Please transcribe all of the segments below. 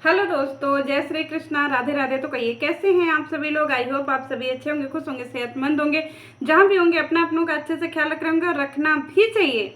Hello दोस्तों, जय श्री कृष्णा, राधे राधे। तो कहिए कैसे हैं आप सभी लोग। आई होप आप सभी अच्छे होंगे, खुश होंगे, सेहतमंद होंगे। जहाँ भी होंगे अपना अपनों का अच्छे से ख्याल रख रहे होंगे और रखना भी चाहिए।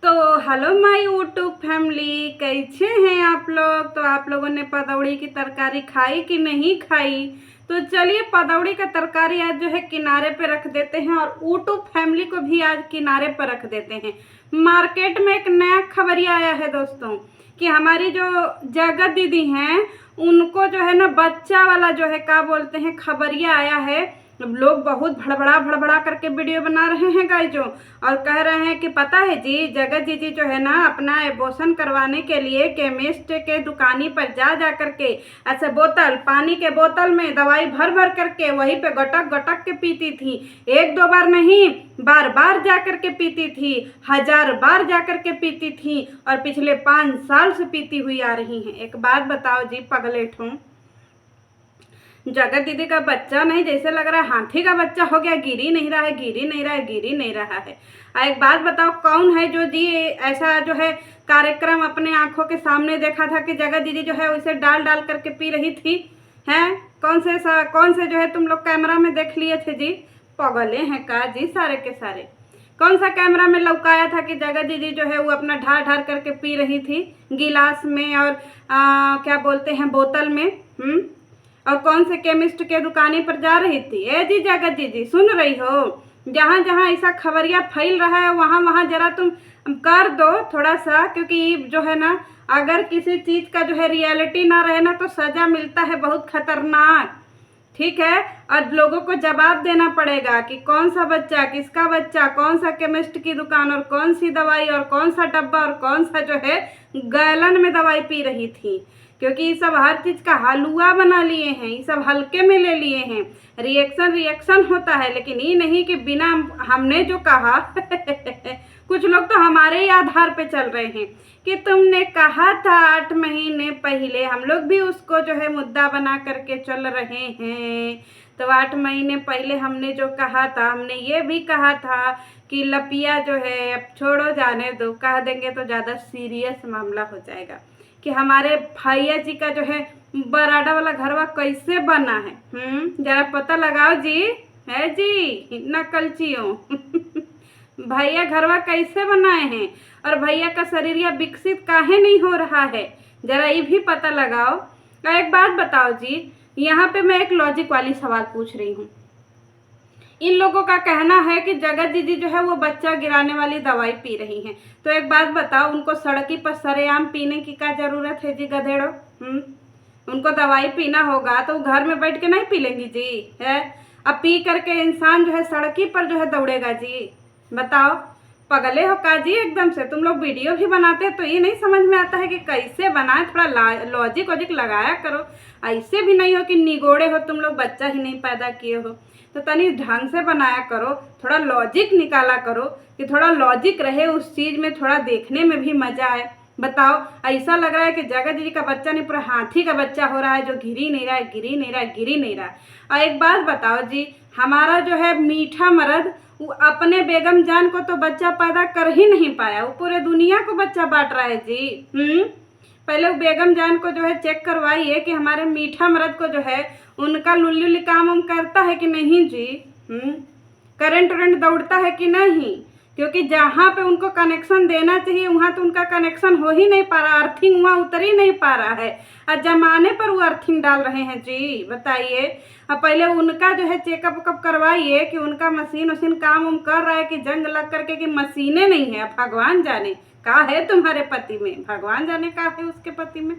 तो हेलो माय यूट्यूब फैमिली, कैसे हैं आप लोग। तो आप लोगों ने पदौड़ी की तरकारी खाई कि नहीं खाई। तो चलिए पदौड़ी का तरकारी आज जो है किनारे पे रख देते हैं और यूट्यूब फैमिली को भी आज किनारे पर रख देते हैं। मार्केट में एक नया खबरिया आया है दोस्तों कि हमारी जो जगत दीदी हैं उनको जो है ना बच्चा वाला जो है क्या बोलते हैं खबरिया आया है। लोग बहुत भड़बड़ा करके वीडियो बना रहे हैं गाइजो, और कह रहे हैं कि पता है जी जगत दीदी जो है ना अपना एबॉर्शन करवाने के लिए केमिस्ट के दुकानी पर जा करके ऐसे बोतल पानी के बोतल में दवाई भर भर करके वहीं पे गटक गटक के पीती थी। एक दो बार नहीं, बार बार जा करके पीती थी, 1000 बार जा करके पीती थी और पिछले 5 साल से पीती हुई आ रही हैं। एक बात बताओ जी पगलेट हूँ, जगत दीदी का बच्चा नहीं, जैसे लग रहा है हाथी का बच्चा हो गया, गिर ही नहीं रहा है, गिर ही नहीं रहा है, गिर ही नहीं रहा है। एक बात बताओ कौन है जो जी ऐसा जो है कार्यक्रम अपने आंखों के सामने देखा था कि जगत दीदी जो है उसे डाल डाल करके पी रही थी। हैं कौन से जो है तुम लोग कैमरा में देख लिए थे जी। पगले हैं का जी सारे के सारे। कौन सा कैमरा में लौकाया था कि जगत दीदी जो है वो अपना ढार ढार करके पी रही थी गिलास में और क्या बोलते हैं बोतल में। और कौन से केमिस्ट के दुकानी पर जा रही थी। ए जी जगत दीदी सुन रही हो, जहाँ जहाँ ऐसा खबरिया फैल रहा है वहाँ वहाँ जरा तुम कर दो थोड़ा सा, क्योंकि जो है ना अगर किसी चीज़ का जो है रियलिटी ना रहे ना तो सज़ा मिलता है बहुत खतरनाक। ठीक है, और लोगों को जवाब देना पड़ेगा कि कौन सा बच्चा किसका बच्चा, कौन सा केमिस्ट की दुकान और कौन सी दवाई और कौन सा डब्बा और कौन सा जो है गैलन में दवाई पी रही थी। क्योंकि ये सब हर चीज़ का हलवा बना लिए हैं, ये सब हल्के में ले लिए हैं। रिएक्शन होता है, लेकिन ये नहीं कि बिना हमने जो कहा कुछ लोग तो हमारे ही आधार पे चल रहे हैं कि तुमने कहा था 8 महीने पहले, हम लोग भी उसको जो है मुद्दा बना करके चल रहे हैं। तो 8 महीने पहले हमने जो कहा था, हमने ये भी कहा था कि लपिया जो है अब छोड़ो जाने दो, कह देंगे तो ज़्यादा सीरियस मामला हो जाएगा। कि हमारे भैया जी का जो है बराडा वाला घरवा कैसे बना है, जरा पता लगाओ जी। है जी नकलचियों भैया घरवा कैसे बनाए हैं और भैया का शरीर विकसित काहे नहीं हो रहा है, जरा ये भी पता लगाओ। तो एक बात बताओ जी, यहाँ पे मैं एक लॉजिक वाली सवाल पूछ रही हूँ। इन लोगों का कहना है कि जगत दीदी जो है वो बच्चा गिराने वाली दवाई पी रही हैं। तो एक बात बताओ, उनको सड़की पर सरेआम पीने की क्या जरूरत है जी गधेड़ो। उनको दवाई पीना होगा तो घर में बैठ के नहीं पी लेंगी जी। है अब पी करके इंसान जो है सड़की पर जो है दौड़ेगा जी। बताओ पगले हो का जी एकदम से। तुम लोग वीडियो भी बनाते हैं तो ये नहीं समझ में आता है कि कैसे बनाए, थोड़ा लॉजिक वॉजिक लगाया करो। ऐसे भी नहीं हो कि निगोड़े हो तुम लोग, बच्चा ही नहीं पैदा किए हो, तो तनी ढंग से बनाया करो, थोड़ा लॉजिक निकाला करो कि थोड़ा लॉजिक रहे उस चीज़ में, थोड़ा देखने में भी मज़ा आए। बताओ ऐसा लग रहा है कि जगत दीदी का बच्चा नहीं पूरा हाथी का बच्चा हो रहा है, जो गिर ही नहीं रहा है, गिर ही नहीं रहा है, गिर ही नहीं रहा है। और एक बात बताओ जी, हमारा जो है मीठा मर्द वो अपने बेगम जान को तो बच्चा पैदा कर ही नहीं पाया, वो पूरे दुनिया को बच्चा बांट रहा है जी। पहले वो बेगम जान को जो है चेक करवाइए कि हमारे मीठा मर्द को जो है उनका लुल्ली काम हम करता है कि नहीं जी। करंट वरेंट दौड़ता है कि नहीं, क्योंकि जहाँ पे उनको कनेक्शन देना चाहिए वहाँ तो उनका कनेक्शन हो ही नहीं पा रहा, अर्थिंग वहाँ उतर ही नहीं पा रहा है, और जमाने पर वो अर्थिंग डाल रहे हैं जी। बताइए, अब पहले उनका जो है चेकअप वकअप करवाइए कि उनका मशीन वशीन काम उम कर रहा है कि जंग लग करके कि मशीनें नहीं है। भगवान जाने का है तुम्हारे पति में, भगवान जाने का है उसके पति में।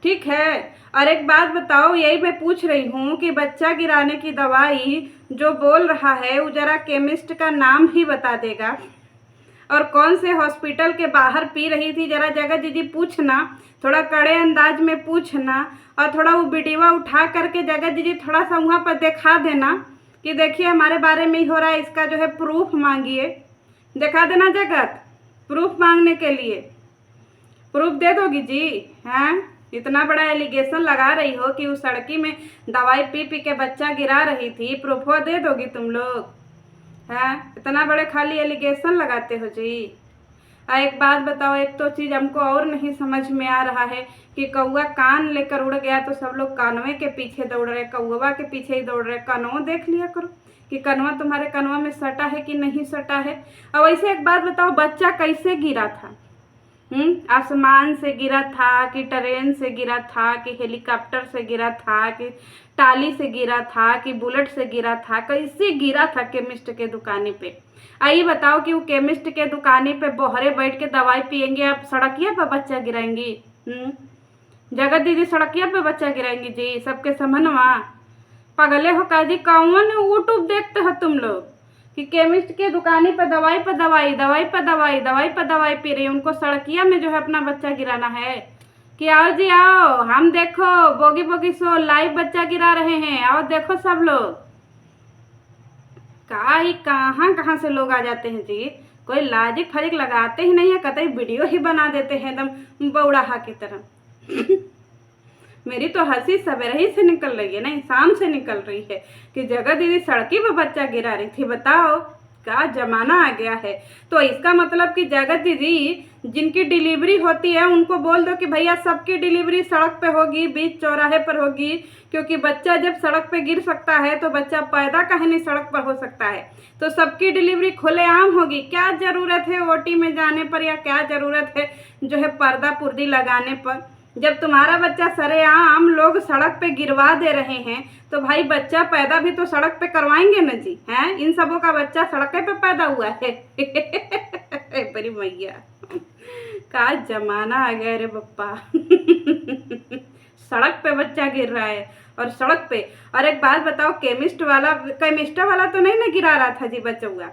ठीक है, और एक बात बताओ, यही मैं पूछ रही हूँ कि बच्चा गिराने की दवाई जो बोल रहा है वो जरा केमिस्ट का नाम ही बता देगा, और कौन से हॉस्पिटल के बाहर पी रही थी जरा जगत दीदी पूछना, थोड़ा कड़े अंदाज में पूछना, और थोड़ा वो वीडियो उठा करके जगत दीदी थोड़ा सा वहाँ पर दिखा देना कि देखिए हमारे बारे में ही हो रहा है, इसका जो है प्रूफ मांगिए। दिखा देना जगत, प्रूफ मांगने के लिए प्रूफ दे दोगी जी। हैं इतना बड़ा एलिगेशन लगा रही हो कि उस सड़की में दवाई पी पी के बच्चा गिरा रही थी, प्रूफ दे दोगी तुम लोग। हैं इतना बड़े खाली एलिगेशन लगाते हो जी। एक बात बताओ, एक तो चीज़ हमको और नहीं समझ में आ रहा है कि कौआ कान लेकर उड़ गया तो सब लोग कानवे के पीछे दौड़ रहे, कौवा के पीछे ही दौड़ रहे। कनवा देख लिया करो कि कनवा तुम्हारे कनवा में सटा है कि नहीं सटा है। और वैसे एक बात बताओ, बच्चा कैसे गिरा था? आसमान से गिरा था कि ट्रेन से गिरा था कि हेलीकॉप्टर से गिरा था कि टाली से गिरा था कि बुलेट से गिरा था? कैसे गिरा था? केमिस्ट के दुकाने पे। आइए बताओ कि वो केमिस्ट के दुकाने पे बहरे बैठ के दवाई पियेंगे, आप सड़किया पे बच्चा गिराएंगी? जगत दीदी सड़किया पे बच्चा गिराएंगी जी? सबके समनवा पगले हो का जी? कौन यूट्यूब देखते हो तुम लोग कि केमिस्ट के दुकानी पर दवाई पर दवाई, दवाई पर दवाई, दवाई पर दवाई पी रही? उनको सड़किया में जो है अपना बच्चा गिराना है कि आओ जी आओ, हम देखो बोगी बोगी सो लाइव बच्चा गिरा रहे हैं, आओ देखो सब लोग। कहाँ कहाँ से लोग आ जाते हैं जी, कोई लाजिक फजिक लगाते ही नहीं है, कतई वीडियो ही बना देते हैं एकदम बौड़ाहा की तरह। मेरी तो हंसी सवेरे ही से निकल रही है, नहीं शाम से निकल रही है कि जगत दीदी सड़की पर बच्चा गिरा रही थी। बताओ क्या जमाना आ गया है। तो इसका मतलब कि जगत दीदी जिनकी डिलीवरी होती है उनको बोल दो कि भैया सबकी डिलीवरी सड़क पे होगी, बीच चौराहे पर होगी, क्योंकि बच्चा जब सड़क पे गिर सकता है तो बच्चा पैदा कहीं नहीं सड़क पर हो सकता है। तो सबकी डिलीवरी खुलेआम होगी। क्या ज़रूरत है ओटी में जाने पर, या क्या ज़रूरत है जो है पर्दा पुर्दी लगाने पर? जब तुम्हारा बच्चा सरेआम लोग सड़क पे गिरवा दे रहे हैं तो भाई बच्चा पैदा भी तो सड़क पे करवाएंगे न जी, हैं? इन सबों का बच्चा सड़क पे पैदा हुआ है। बड़ी मैया, का जमाना आ गया रे बप्पा। सड़क पे बच्चा गिर रहा है और सड़क पे। और एक बात बताओ, केमिस्ट वाला तो नहीं ना गिरा रहा था जी बच्चा हुआ?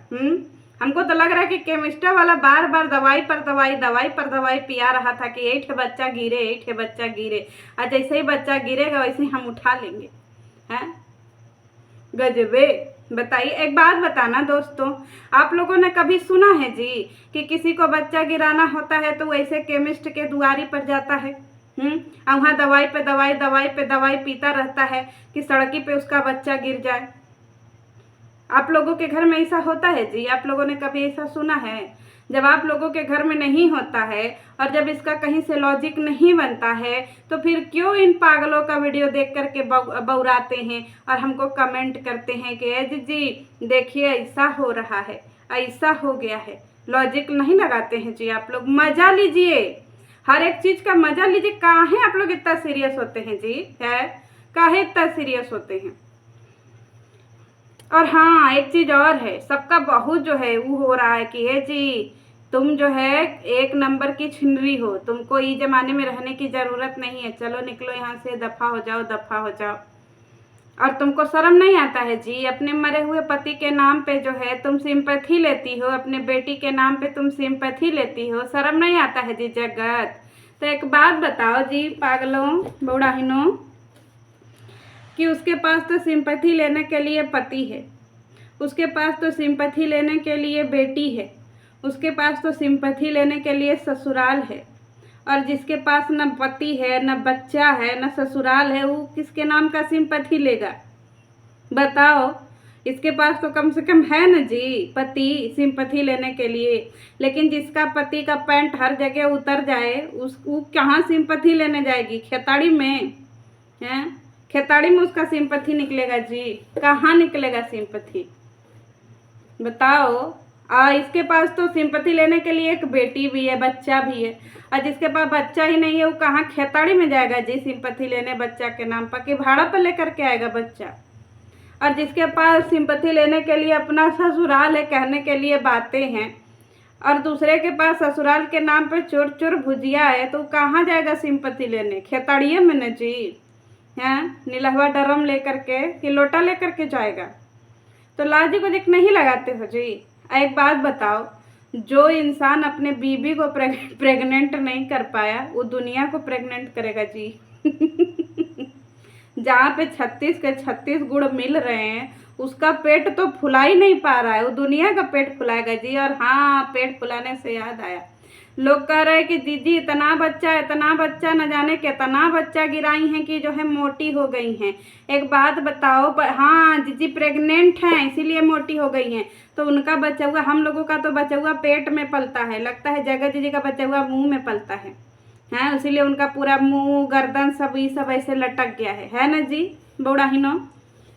हमको तो लग रहा है कि केमिस्ट्री वाला बार बार दवाई पर दवाई पिया रहा था कि एक बच्चा गिरे, एक बच्चा गिरे, और जैसे ही बच्चा गिरेगा वैसे ही हम उठा लेंगे, हैं? गजबे। बताइए, एक बात बताना दोस्तों, आप लोगों ने कभी सुना है जी कि किसी को बच्चा गिराना होता है तो वैसे केमिस्ट के दुआरी पर जाता है, और वहाँ दवाई पे दवाई पीता रहता है कि सड़की पे उसका बच्चा गिर जाए? आप लोगों के घर में ऐसा होता है जी? आप लोगों ने कभी ऐसा सुना है? जब आप लोगों के घर में नहीं होता है और जब इसका कहीं से लॉजिक नहीं बनता है तो फिर क्यों इन पागलों का वीडियो देख करके बौराते हैं और हमको कमेंट करते हैं कि जी देखिए ऐसा हो रहा है, ऐसा हो गया है। लॉजिक नहीं लगाते हैं जी आप लोग। मज़ा लीजिए, हर एक चीज़ का मज़ा लीजिए। काहे आप लोग इतना सीरियस होते हैं जी? है काहे इतना सीरियस होते हैं? और हाँ, एक चीज़ और है, सबका बहुत जो है वो हो रहा है कि जी तुम जो है एक नंबर की छिनरी हो, तुमको इस ज़माने में रहने की ज़रूरत नहीं है, चलो निकलो यहाँ से, दफ़ा हो जाओ, दफ़ा हो जाओ। और तुमको शर्म नहीं आता है जी? अपने मरे हुए पति के नाम पे जो है तुम सिंपैथी लेती हो, अपने बेटी के नाम पे तुम सिंपैथी लेती हो, शर्म नहीं आता है जी जगत? तो एक बात बताओ जी पागलों बौड़ाहिनों, कि उसके पास तो सिंपैथी लेने के लिए पति है, उसके पास तो सिंपैथी लेने के लिए बेटी है, उसके पास तो सिंपैथी लेने के लिए ससुराल है, और जिसके पास न पति है, न बच्चा है, न ससुराल है, वो किसके नाम का सिंपैथी लेगा? बताओ। इसके पास तो कम से कम है न जी पति सिंपैथी लेने के लिए, लेकिन जिसका पति का पैंट हर जगह उतर जाए वो कहाँ सिंपैथी लेने जाएगी? खेताड़ी में? हैं? खेताड़ी में उसका सिंपैथी निकलेगा जी? कहाँ निकलेगा सिंपैथी? बताओ। इसके पास तो सिंपैथी लेने के लिए एक बेटी भी है, बच्चा भी है, और जिसके पास बच्चा ही नहीं है वो कहाँ खेताड़ी में जाएगा जी सिंपैथी लेने बच्चा के नाम पर, कि भाड़ा पर लेकर के आएगा बच्चा? और जिसके पास सिंपैथी लेने के लिए अपना ससुराल है, कहने के लिए बातें हैं, और दूसरे के पास ससुराल के नाम पे चोर चोर भुजिया है, तो कहाँ जाएगा सिंपैथी लेने? खेताड़िए में न जी, हैं? नीलहवा ड्रम लेकर के कि लोटा लेकर के जाएगा? तो लॉजिक वॉजिक नहीं लगाते हो जी। एक बात बताओ, जो इंसान अपने बीबी को प्रेग्नेंट नहीं कर पाया वो दुनिया को प्रेग्नेंट करेगा जी। जहाँ पे 36 के 36 गुण मिल रहे हैं उसका पेट तो फुला ही नहीं पा रहा है, वो दुनिया का पेट फुलाएगा जी। और हाँ, पेट फुलाने से याद आया, लोग कह रहे हैं कि दीदी इतना बच्चा न जाने कितना बच्चा गिराई हैं कि जो है मोटी हो गई हैं। एक बात बताओ, हाँ जीजी प्रेग्नेंट हैं इसीलिए मोटी हो गई हैं। तो उनका बच्चा हुआ, हम लोगों का तो बच्चा हुआ पेट में पलता है, लगता है जगत जीजी का बच्चा हुआ मुंह में पलता है इसीलिए उनका पूरा मुंह गर्दन सब ये सब ऐसे लटक गया है ना जी बौड़ाहिनो।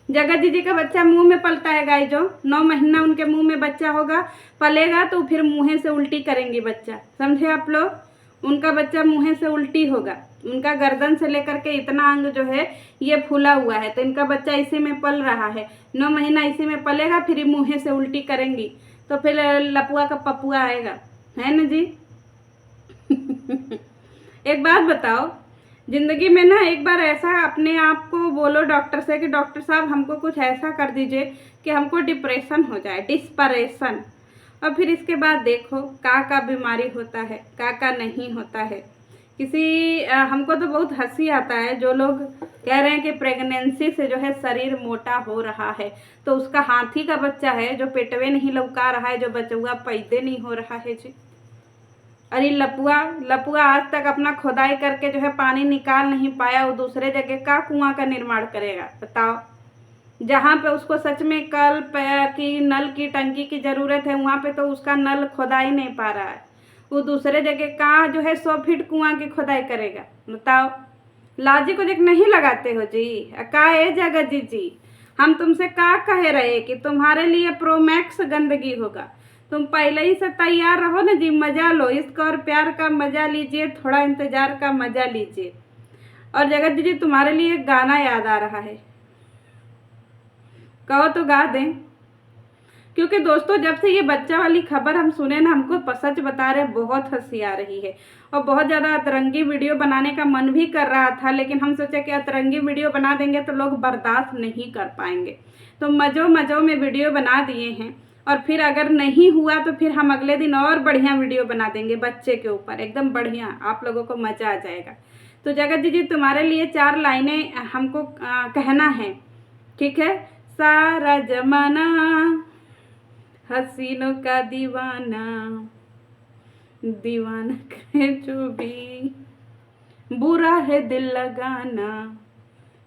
जगत दीदी का बच्चा मुंह में पलता है गाय, जो 9 महीना उनके मुंह में बच्चा होगा, पलेगा तो फिर मुँह से उल्टी करेंगी बच्चा, समझे आप लोग। उनका बच्चा मुँह से उल्टी होगा, उनका गर्दन से लेकर के इतना अंग जो है ये फूला हुआ है, तो इनका बच्चा इसी में पल रहा है, 9 महीना इसी में पलेगा, फिर मुँह से उल्टी करेंगी तो फिर लपुआ का पपुआ आएगा, है ना जी। एक बात बताओ, ज़िंदगी में ना एक बार ऐसा अपने आप को बोलो डॉक्टर से कि डॉक्टर साहब हमको कुछ ऐसा कर दीजिए कि हमको डिप्रेशन हो जाए, डिस्परेशन, और फिर इसके बाद देखो का बीमारी होता है का नहीं होता है। हमको तो बहुत हंसी आता है जो लोग कह रहे हैं कि प्रेगनेंसी से जो है शरीर मोटा हो रहा है, तो उसका हाथी का बच्चा है जो पेटवे नहीं लौका रहा है, जो बचुआ पैदे नहीं हो रहा है जी। अरे लपुआ आज तक अपना खुदाई करके जो है पानी निकाल नहीं पाया, वो दूसरे जगह का कुआं का निर्माण करेगा बताओ। जहाँ पे उसको सच में कल की नल की टंकी की ज़रूरत है, वहाँ पे तो उसका नल खुदाई नहीं पा रहा है, वो दूसरे जगह का जो है 100 फीट कुआं की खुदाई करेगा बताओ। लॉजिक को नहीं लगाते हो जी। का है जगत जी, हम तुमसे का कह रहे कि तुम्हारे लिए प्रोमैक्स गंदगी होगा, तुम पहले ही से तैयार रहो ना जी, मज़ा लो, इसका और प्यार का मज़ा लीजिए, थोड़ा इंतज़ार का मज़ा लीजिए। और जगत दीदी तुम्हारे लिए एक गाना याद आ रहा है, कहो तो गा दें। क्योंकि दोस्तों जब से ये बच्चा वाली खबर हम सुने ना, हमको सच बता रहे बहुत हंसी आ रही है और बहुत ज़्यादा अतरंगी वीडियो बनाने का मन भी कर रहा था, लेकिन हम सोचे कि अतरंगी वीडियो बना देंगे तो लोग बर्दाश्त नहीं कर पाएंगे, तो मज़ों में वीडियो बना दिए हैं। और फिर अगर नहीं हुआ तो फिर हम अगले दिन और बढ़िया वीडियो बना देंगे बच्चे के ऊपर, एकदम बढ़िया, आप लोगों को मज़ा आ जाएगा। तो जगत दीदी तुम्हारे लिए 4 लाइनें हमको कहना है, ठीक है। सारा जमाना हसीनों का दीवाना, दीवाना करे जो भी, बुरा है दिल लगाना।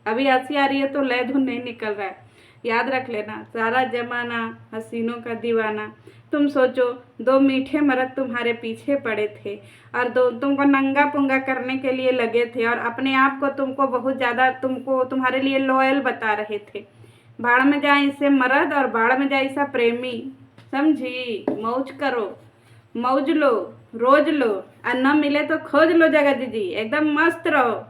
अभी हंसी आ रही है तो लय धुन नहीं निकल रहा है, याद रख लेना। सारा जमाना हसीनों का दीवाना, तुम सोचो 2 मीठे मर्द तुम्हारे पीछे पड़े थे और तुमको नंगा पुंगा करने के लिए लगे थे, और अपने आप को तुमको बहुत ज़्यादा तुम्हारे लिए लॉयल बता रहे थे। भाड़ में जाए इससे मर्द और भाड़ में जाए ऐसा प्रेमी, समझी। मौज करो, मौज लो, रोज लो, और न मिले तो खोज लो जगत दीदी, एकदम मस्त रहो।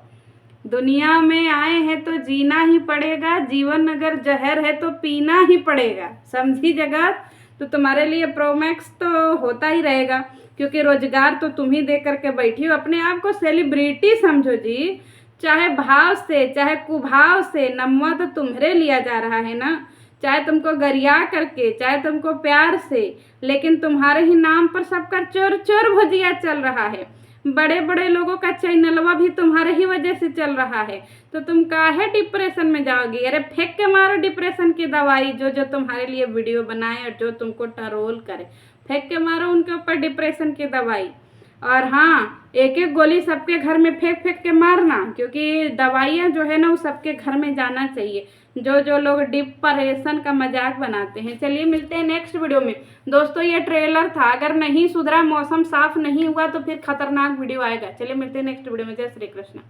दुनिया में आए हैं तो जीना ही पड़ेगा, जीवन अगर जहर है तो पीना ही पड़ेगा, समझी जगत। तो तुम्हारे लिए प्रोमैक्स तो होता ही रहेगा, क्योंकि रोजगार तो तुम ही दे करके बैठी हो। अपने आप को सेलिब्रिटी समझो जी, चाहे भाव से चाहे कुभाव से, नमवा तो तुम्हारे लिया जा रहा है ना, चाहे तुमको गरिया करके चाहे तुमको प्यार से, लेकिन तुम्हारे ही नाम पर सबका चोर चोर भजिया चल रहा है। बड़े बड़े लोगों का चैनलवा भी तुम्हारे ही वजह से चल रहा है, तो तुम काहे डिप्रेशन में जाओगी। अरे फेंक के मारो डिप्रेशन की दवाई, जो जो तुम्हारे लिए वीडियो बनाए और जो तुमको ट्रोल करे, फेंक के मारो उनके ऊपर डिप्रेशन की दवाई। और हाँ, एक एक गोली सबके घर में फेंक फेंक के मारना, क्योंकि दवाइयाँ जो है ना वो सबके घर में जाना चाहिए, जो जो लोग डिप्रेशन का मजाक बनाते हैं। चलिए मिलते हैं नेक्स्ट वीडियो में। दोस्तों ये ट्रेलर था, अगर नहीं सुधरा, मौसम साफ नहीं हुआ तो फिर खतरनाक वीडियो आएगा। चलिए मिलते हैं नेक्स्ट वीडियो में। जय श्री कृष्ण।